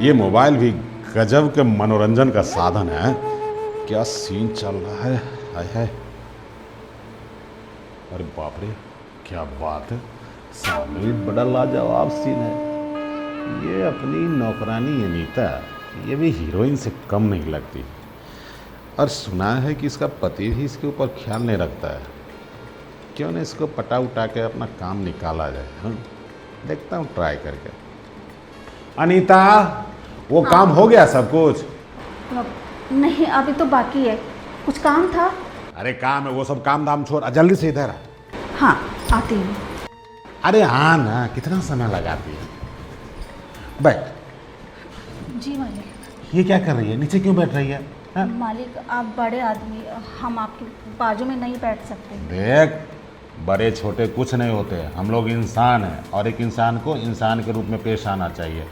ये मोबाइल भी गजब के मनोरंजन का साधन है। क्या सीन चल रहा है, हाय हाय। अरे बाप रे, क्या बात है, सामने बड़ा लाजवाब सीन है। ये अपनी नौकरानी अनीता, ये भी हीरोइन से कम नहीं लगती। और सुना है कि इसका पति भी इसके ऊपर ख्याल नहीं रखता है। क्यों ना इसको पटा उठा के अपना काम निकाला जाए। हाँ, देखता हूँ ट्राई करके। अनीता, वो काम हो गया सब कुछ? नहीं, अभी तो बाकी है। कुछ काम था? अरे काम है, वो सब काम धाम छोड़, जल्दी से इधर आ। हाँ, आती हूँ। अरे हाँ ना, कितना समय लगाती है। बैठ। जी मालिक। ये क्या कर रही है, नीचे क्यों बैठ रही है? हाँ? मालिक, आप बड़े आदमी, हम आपके बाजू में नहीं बैठ सकते। देख, बड़े छोटे कुछ नहीं होते, हम लोग इंसान हैं और एक इंसान को इंसान के रूप में पेश आना चाहिए।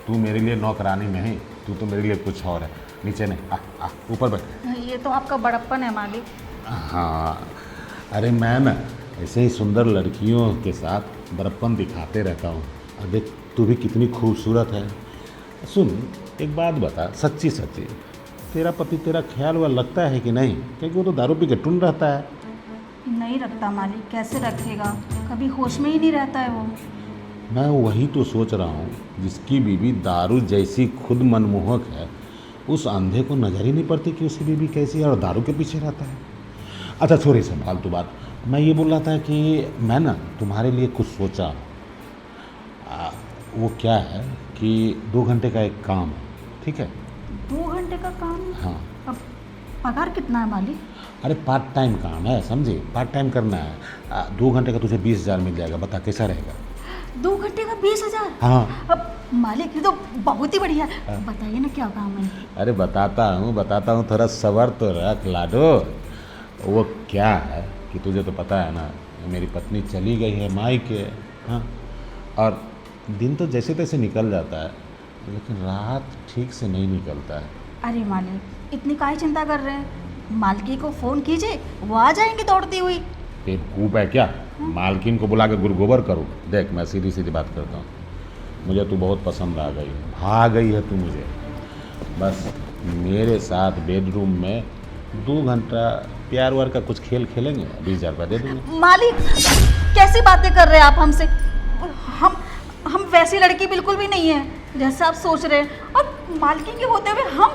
तू मेरे लिए नौकरानी नहीं, तू तो मेरे लिए कुछ और है। नीचे नहीं, आ ऊपर बैठ। ये तो आपका बड़प्पन है मालिक। हाँ, अरे मैं ना ऐसे ही सुंदर लड़कियों के साथ बड़प्पन दिखाते रहता हूँ। और देख, तू भी कितनी खूबसूरत है। सुन, एक बात बता, सच्ची सच्ची, तेरा पति तेरा ख्याल हुआ लगता है कि नहीं? क्योंकि वो तो दारू पी के टुन रहता है। नहीं रखता मालिक, कैसे रखेगा, कभी होश में ही नहीं रहता है वो। मैं वही तो सोच रहा हूँ, जिसकी बीवी दारू जैसी खुद मनमोहक है, उस अंधे को नजर ही नहीं पड़ती कि उसकी बीवी कैसी है और दारू के पीछे रहता है। अच्छा छोड़, इसे फालतू बात। मैं ये बोल रहा था कि मैं ना तुम्हारे लिए कुछ सोचा। वो क्या है कि 2 घंटे का एक काम है, ठीक है? 2 घंटे का काम? हाँ। अब पगार कितना है मालिक? अरे पार्ट टाइम काम है, समझे? पार्ट टाइम करना है। 2 घंटे का तुझे 20,000 मिल जाएगा। बता कैसा रहेगा? 2 घंटे का 20,000? हाँ। अब मालिक, ये तो बहुत ही बढ़िया है। बताइए ना क्या काम है। अरे बताता हूँ, थोड़ा सबर तो रख लाडो। वो क्या है कि तुझे तो पता है ना, मेरी पत्नी चली गई है मायके। हाँ, और दिन तो जैसे तैसे निकल जाता है, लेकिन रात ठीक से नहीं निकलता है। अरे मालिक, इतनी काहे चिंता कर रहे हैं? मालकी को फ़ोन कीजिए, वो आ जाएंगी दौड़ती हुई। बेवकूफ़ है क्या? मालकिन को बुला के गुरगोबर करूँ? देख, मैं सीधी सीधी बात करता हूँ, मुझे तू बहुत पसंद आ गई, भा गई है तू मुझे। बस मेरे साथ बेडरूम में 2 घंटा प्यार वार का कुछ खेल खेलेंगे, 20,000 रुपये दे दूँगा। मालिक, कैसी बातें कर रहे हैं आप हमसे? हम वैसी लड़की बिल्कुल भी नहीं है जैसे आप सोच रहे हैं। और मालकिन के होते हुए हम,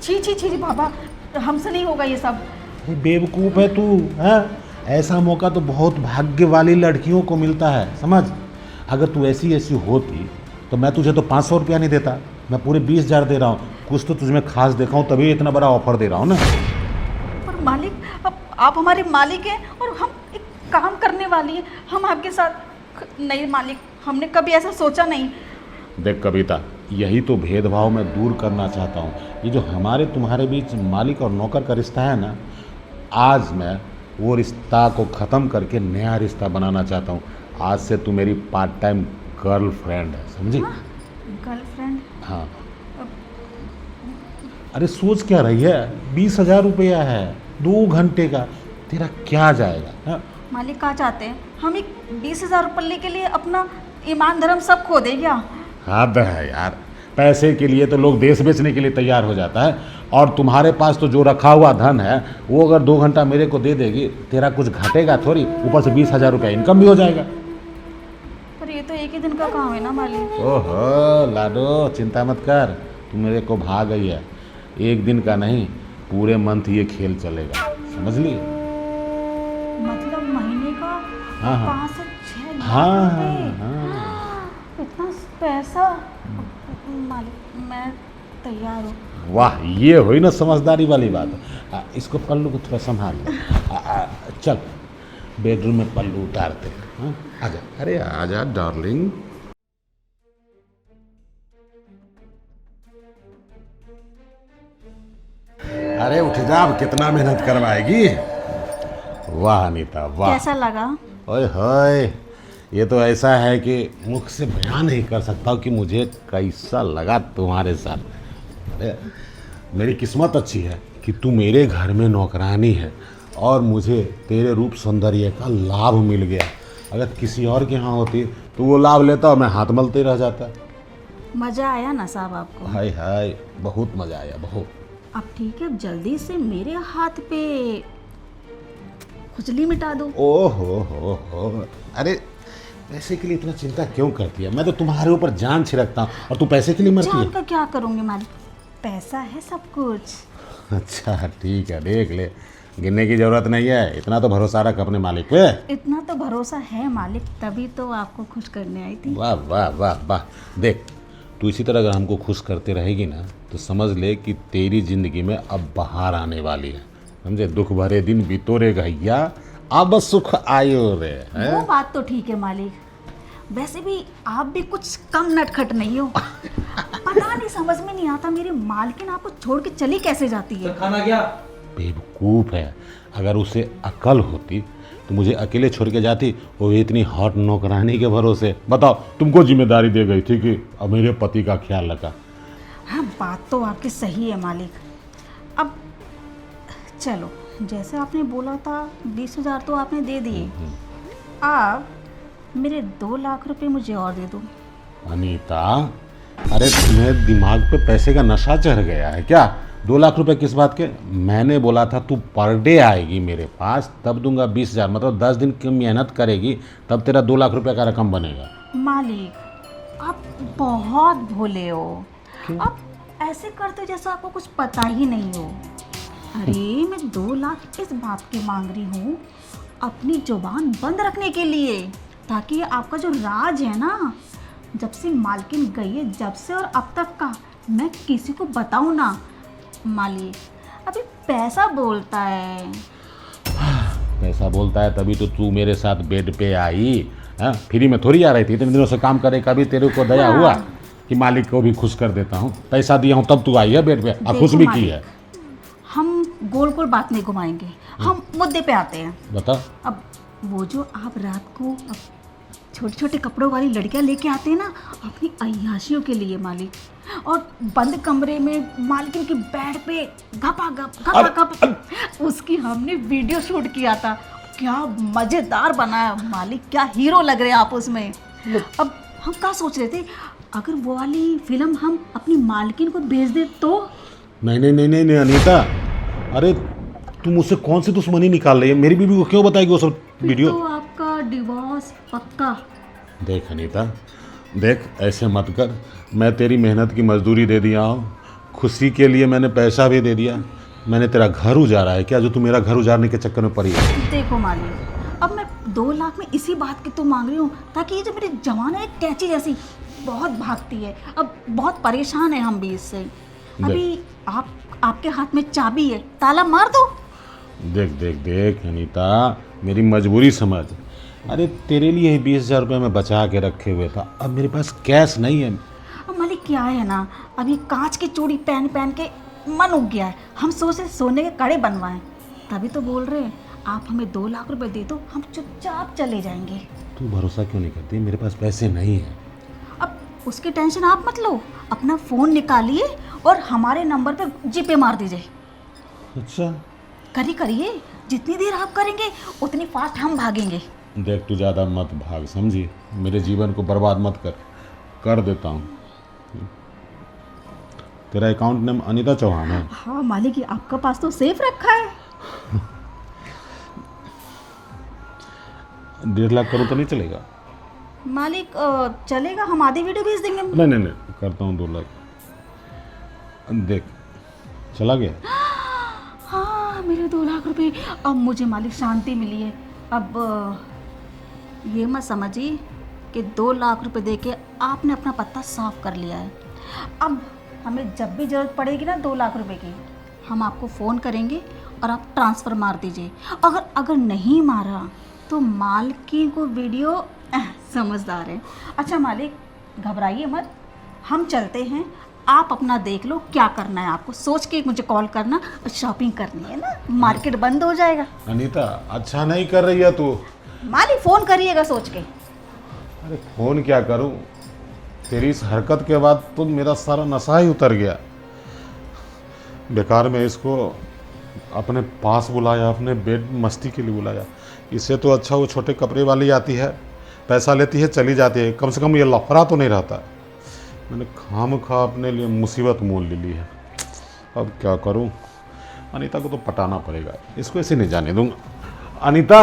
छी छी छी बाबा, हमसे नहीं होगा ये सब। बेवकूफ़ है तू, है? ऐसा मौका तो बहुत भाग्य वाली लड़कियों को मिलता है, समझ? अगर तू ऐसी होती तो मैं तुझे तो 500 रुपया नहीं देता, मैं पूरे 20,000 दे रहा हूँ। कुछ तो तुझमें खास देखा हूँ, तभी इतना बड़ा ऑफर दे रहा हूँ ना। पर मालिक, अब आप हमारे मालिक हैं और हम एक काम करने वाली हैं, हम आपके साथ नहीं। मालिक, हमने कभी ऐसा सोचा नहीं। देख कविता, यही तो भेदभाव मैं दूर करना चाहता हूँ। ये जो हमारे तुम्हारे बीच मालिक और नौकर का रिश्ता है ना, आज मैं वो रिश्ता को ख़त्म करके नया रिश्ता बनाना चाहता हूँ। आज से तू मेरी पार्ट टाइम गर्लफ्रेंड है, समझी? गर्लफ्रेंड? हाँ। अरे सोच क्या रही है, 20,000 रुपया है 2 घंटे का, तेरा क्या जाएगा? हाँ? मालिक क्या चाहते हैं, हम एक 20,000 रुपये के लिए अपना ईमान धर्म सब खो दें क्या? हद है यार, पैसे के लिए तो लोग देश बेचने के लिए तैयार हो जाता है। और तुम्हारे पास तो जो रखा हुआ धन है, वो अगर 2 घंटा मेरे को दे देगी, तेरा कुछ घटेगा थोड़ी, ऊपर से 20,000 रुपया इनकम भी हो जाएगा। पर ये तो एक ही दिन का काम है ना मालिक। ओहो लाडो, चिंता मत कर, तू मेरे को भा गई है। एक दिन का नहीं, पूरे मंथ ये खेल चलेगा, समझ ली? मतलब महीने का हाँ, हाँ। 5 से 6 लाख हाँ, रुपए? हाँ। इतना पैसा? मालिक, मैं तैयार हूँ। वाह, ये हुई ना समझदारी वाली बात। इसको पल्लू को थोड़ा संभाल ले। चल बेडरूम में पल्लू उतारते हैं। हाँ? आजा, अरे आजा डार्लिंग। अरे उठ जा, अब कितना मेहनत करवाएगी। वाह अनीता वाह, कैसा लगा? ओए होए, ये तो ऐसा है कि मुख से बयान नहीं कर सकता कि मुझे कैसा लगा तुम्हारे साथ। अरे मेरी किस्मत अच्छी है कि तू मेरे घर में नौकरानी है और मुझे तेरे रूप सौंदर्य का लाभ मिल गया। अगर किसी और के यहाँ होती तो वो लाभ लेता और मैं हाथ मलते रह जाता। मज़ा आया ना साहब आपको? हाय हाय, बहुत मज़ा आया, बहुत। अब ठीक है, अब जल्दी से मेरे हाथ पे खुजली मिटा दो। ओ हो, अरे पैसे के लिए इतना चिंता क्यों करती है? मैं तो तुम्हारे ऊपर जान छिड़कता हूँ और तू पैसे के लिए मरती जान है। का क्या करूँगी मालिक, पैसा है सब कुछ। अच्छा ठीक है, देख ले, गिनने की जरूरत नहीं है, इतना तो भरोसा रख अपने मालिक पे। इतना तो भरोसा है मालिक, तभी तो आपको खुश करने आई थी। वाह वाह वाह वाह। देख, तू इसी तरह अगर हमको खुश करते रहेगी ना तो समझ ले कि तेरी जिंदगी में अब बहार आने वाली है, समझे? दुख भरे दिन बितोरे गैया, अब सुख आयो रे। वो बात तो ठीक है मालिक, वैसे भी आप भी कुछ कम नटखट नहीं हो। पता नहीं, समझ में नहीं आता मेरी मालकिन आपको छोड़ के चली कैसे जाती है। खाना क्या? बेवकूफ़ है, अगर उसे अकल होती तो मुझे अकेले छोड़ के जाती, वो भी इतनी हॉट नौकरानी के भरोसे। बताओ, तुमको जिम्मेदारी दे गई थी कि अब मेरे पति का ख्याल रखा। हाँ, बात तो आपकी सही है मालिक। अब चलो, जैसे आपने बोला था 20,000 तो आपने दे दिए, आप मेरे 2 लाख रुपए मुझे और दे दो। अनीता, अरे तुम्हें दिमाग पे पैसे का नशा चढ़ गया है क्या? 2 लाख रुपए किस बात के? मैंने बोला था तू पर डे आएगी मेरे पास तब दूंगा 20,000, मतलब 10 दिन की मेहनत करेगी तब तेरा 2 लाख रुपए का रकम बनेगा। मालिक, आप बहुत भोले हो। आप ऐसे करते जैसा आपको कुछ पता ही नहीं हो। अरे मैं 2 लाख इस बात के मांग रही हूँ, अपनी जुबान बंद रखने के लिए, ताकि आपका जो राज है ना, जब से मालकिन गई है जब से और अब तक का, मैं किसी को बताऊँ ना। मालिक, अभी पैसा बोलता है। पैसा बोलता है तभी तो तू मेरे साथ बेड पे आई। हाँ, फ्री में थोड़ी आ रही थी, इतने दिनों से काम करे, कभी तेरे को दया हुआ कि मालिक को भी खुश कर देता हूँ? पैसा दिया हूँ तब तू आई है बेड पे, और खुश भी की है। हम गोल गोल बात नहीं घुमाएंगे, हम मुद्दे पे आते हैं। बता। अब वो जो आप रात को छोटे छोटे कपड़ों वाली लड़कियां लेके आते हैं ना अपनी अय्याशियों के लिए मालिक, और बंद कमरे में मालकिन के बेड पे घपा उसकी हमने वीडियो शूट किया था। क्या मज़ेदार बनाया मालिक, क्या हीरो लग रहे हैं आप उसमें। अब हम क्या सोच रहे थे, अगर वो वाली फिल्म हम अपनी मालकिन को भेज दे तो? नहीं नहीं नहीं नहीं नहीं अनीता, अरे तुम मुझसे कौन सी दुश्मनी निकाल रही है? मेरी बीवी को क्यों बताएगी वो सब वीडियो? तो आपका डिवोर्स पक्का। देख अनीता, देख ऐसे मत कर, मैं तेरी मेहनत की मजदूरी दे दिया हूँ, खुशी के लिए मैंने पैसा भी दे दिया। मैंने तेरा घर उजाड़ा है क्या जो तू मेरा घर उजाड़ने के चक्कर में पड़ी है? देखो मालिक, अब मैं 2 लाख में इसी बात की तो मांग रही हूँ, ताकि ये जो मेरी जवान है, एक कैंची जैसी बहुत भागती है, अब बहुत परेशान है हम भी इससे। अभी आपके हाथ में चाबी है, ताला मार दो। देख देख देख अनीता, मेरी मजबूरी समझ। अरे तेरे लिए 20,000 रुपये मैं बचा के रखे हुए था, अब मेरे पास कैश नहीं है। अब मालिक क्या है ना, अभी कांच की चूड़ी पहन पहन के मन उग गया है, हम सोचे सोने के कड़े बनवाएं, तभी तो बोल रहे हैं आप हमें 2 लाख रुपए दे दो, हम चुपचाप चले जाएंगे। तू भरोसा क्यों नहीं करती? मेरे पास पैसे नहीं है। अब उसकी टेंशन आप मत लो, अपना फ़ोन निकालिए और हमारे नंबर पे जीपे मार दीजिए। अच्छा, करिए, जितनी देर आप करेंगे उतनी फास्ट हम भागेंगे। देख तू ज़्यादा मत भाग, समझी? मेरे जीवन को बर्बाद मत कर देता हूँ। तेरा अकाउंट नेम अनीता चौहान है? हाँ मालिक, ये आपका पास तो सेफ रखा है। 1.5 लाख करो तो नहीं चलेगा? मालिक चलेगा, हम आधी वीडियो भेज देंगे। नहीं नहीं नहीं, करता हूँ 2 लाख। देख चला गया। हाँ, मेरे 2 लाख रुपए। अब मुझे मालिक शांति मिली है। अब ये मत समझिए कि 2 लाख रुपए देके आपने अपना पत्ता साफ कर लिया है। अब हमें जब भी ज़रूरत पड़ेगी ना 2 लाख रुपए की, हम आपको फ़ोन करेंगे और आप ट्रांसफ़र मार दीजिए। अगर नहीं मारा तो मालकिन को वीडियो समझदार है। अच्छा मालिक, घबराइए मत, हम चलते हैं, आप अपना देख लो क्या करना है आपको, सोच के मुझे कॉल करना। शॉपिंग करनी है ना, मार्केट बंद हो जाएगा। अनीता, अच्छा नहीं कर रही है तू। मालिक फ़ोन करिएगा सोच के। अरे फ़ोन क्या करूं, तेरी इस हरकत के बाद तो मेरा सारा नशा ही उतर गया। बेकार में इसको अपने पास बुलाया, अपने बेड मस्ती के लिए बुलाया। इससे तो अच्छा वो छोटे कपड़े वाली आती है, पैसा लेती है, चली जाती है, कम से कम ये लफड़ा तो नहीं रहता। मैंने खामखा अपने लिए मुसीबत मोल ले ली है। अब क्या करूं? अनीता को तो पटाना पड़ेगा, इसको ऐसे नहीं जाने दूंगा। अनीता!